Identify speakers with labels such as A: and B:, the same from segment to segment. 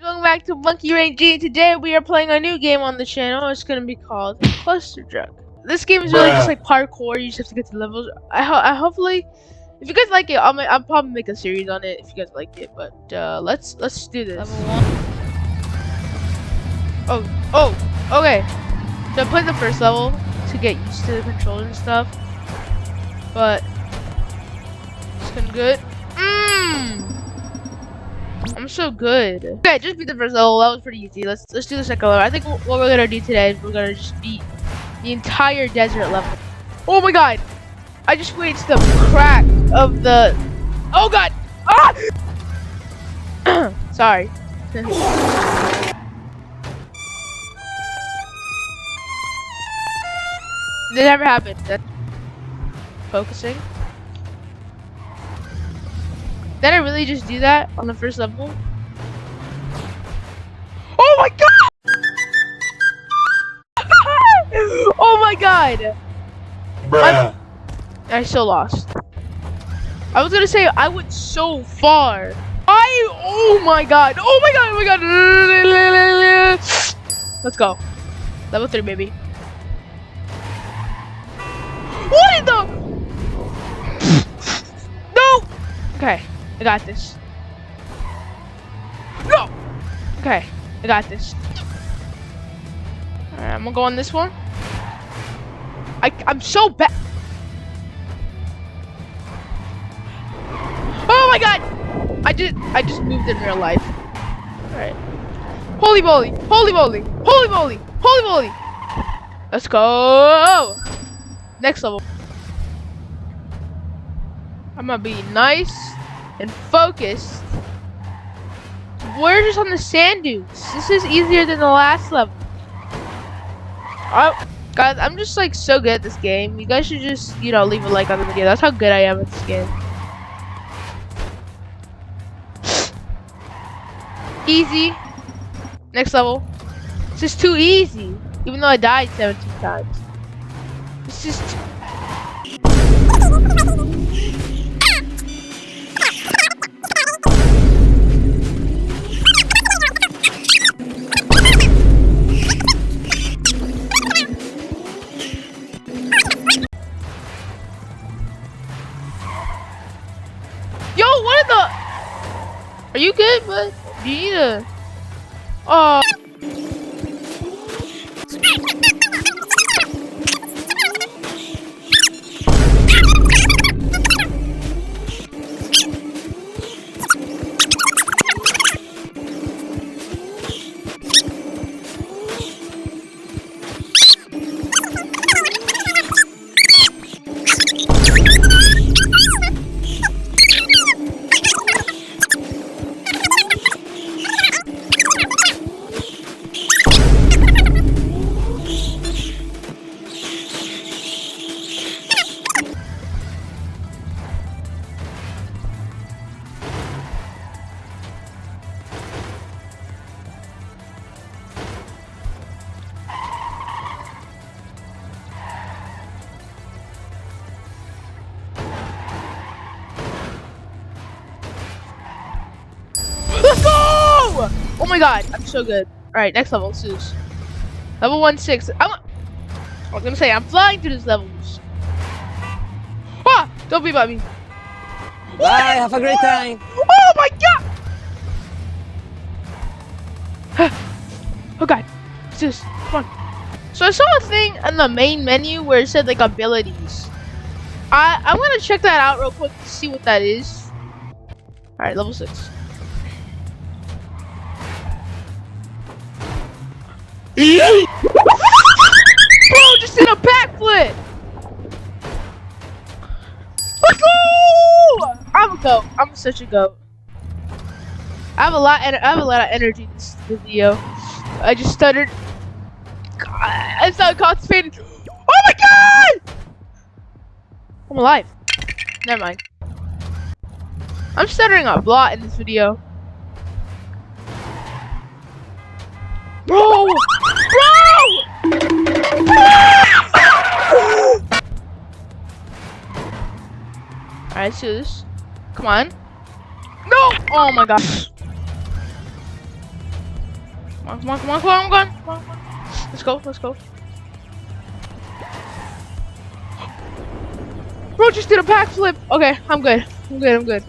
A: welcome back to Monkey Rain G. Today we are playing a new game on the channel. It's gonna be called Cluster Drug. This game is really just like parkour. You just have to get to levels. I hopefully, if you guys like it, I'll probably make a series on it if you guys like it. But let's do this. Level 1. Oh, okay. So I played the first level to get used to the controls and stuff. But it's been good. I'm so good. Okay, just beat the first level. That was pretty easy. Let's do the second level. I think what we're gonna do today is we're gonna just beat the entire desert level. Oh my god! I just reached the crack of the. Oh god! Ah! Sorry. Did it ever happen? That's focusing. Did I really just do that on the first level? Oh my god! Oh my god!
B: Bruh.
A: I still lost. I was gonna say I went so far. Oh my god! Oh my god! Oh my god! Let's go. Level 3, baby. What in the? No! Okay. I got this. No! Okay, I got this. Alright, I'm gonna go on this one. I'm so bad. Oh my god! I just moved in real life. Alright. Holy moly! Holy moly! Holy moly! Holy moly! Let's go! Next level. I'm gonna be nice and focused. We're just on the sand dunes. This is easier than the last level. Oh, guys, I'm just like so good at this game. You guys should just, leave a like on the video. That's how good I am at this game. Easy. Next level. It's just too easy. Even though I died 17 times. It's just. Yo, what in the? Are you good, bud? Do you need a? Oh. Let's go! Oh my god, I'm so good. Alright, next level, Soooooo. Level 1-6. I was gonna say, I'm flying through these levels. Ah! Don't be about me.
B: Bye, have a great time.
A: Oh my god! Oh god. Soooooo, come on. So I saw a thing in the main menu where it said like abilities. I'm gonna check that out real quick to see what that is. Alright, level 6. Bro, just did a backflip! Let's go! I'm a goat. I'm such a goat. I have a lot of energy in this video. I just stuttered. God, I started constipated. Oh my god! I'm alive. Never mind. I'm stuttering a lot in this video. Bro! Alright, Soooooo. Come on. No! Oh my gosh. Come on, come on, come on, come on, come on, come on, come on. Let's go, let's go. Bro just did a backflip. Okay, I'm good. I'm good, I'm good.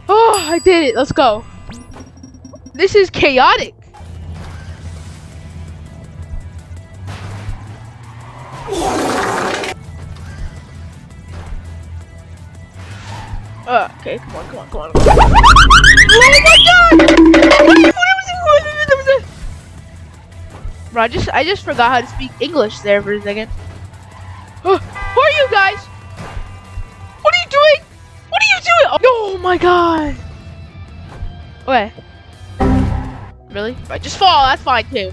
A: Oh, I did it. Let's go. This is chaotic. Okay, come on, come on, come on. Oh my god! Bro, I just forgot how to speak English there for a second. Who are you guys? What are you doing? What are you doing? Oh my god! Okay. Really? Right, just fall. That's fine too.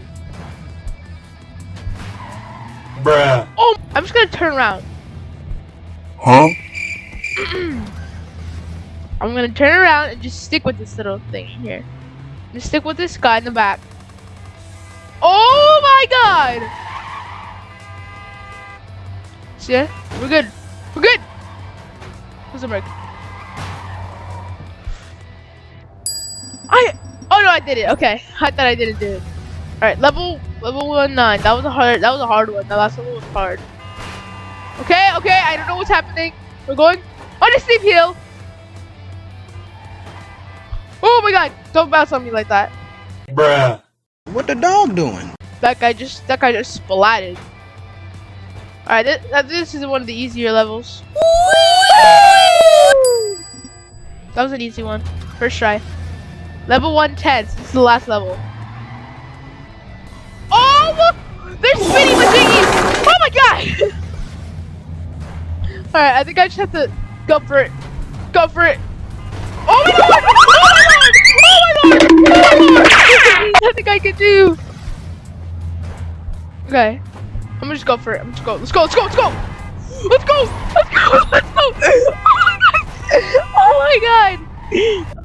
B: Bruh.
A: Oh, I'm just gonna turn around.
B: Huh?
A: I'm gonna turn around and just stick with this little thing here. Just stick with this guy in the back. Oh my god! See ya? We're good. We're good! Who's the break? Oh no, I did it. Okay. I thought I didn't do it. Alright, level 19. That was a hard one. The last level was hard. Okay, I don't know what's happening. We're going on a steep hill. Oh my god, don't bounce on me like that.
B: Bruh.
C: What the dog doing?
A: That guy just splatted. Alright, this is one of the easier levels. That was an easy one. First try. Level 110. This is the last level. Oh! They're spinning the thingies! Oh my god! Alright, I think I just have to go for it. Go for it. Oh my god! Oh my god! Oh my god! Oh my god! I think I can do. Okay. I'm gonna just go for it. I'm just go. Let's go. Let's go. Let's go. Let's go. Let's go. Let's go. Oh my god! Oh my god!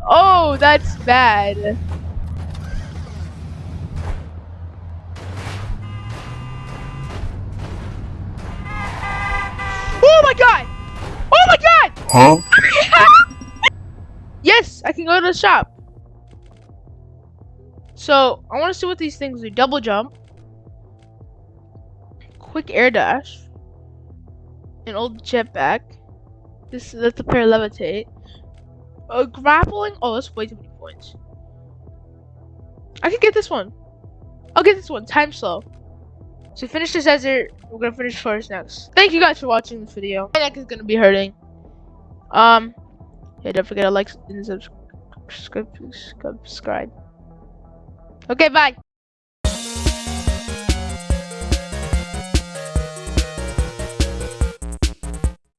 A: Oh, that's bad. Oh my god! Oh my god!
B: Huh?
A: Yes, I can go to the shop. So I want to see what these things do. Double jump, quick air dash, an old jetpack. That's a pair levitate. Grappling. Oh, that's way too many points. I can get this one. I'll get this one. Time slow. So finish this desert. We're gonna finish first next. Thank you guys for watching this video. My neck is gonna be hurting. Yeah, don't forget to like and subscribe. Okay, bye.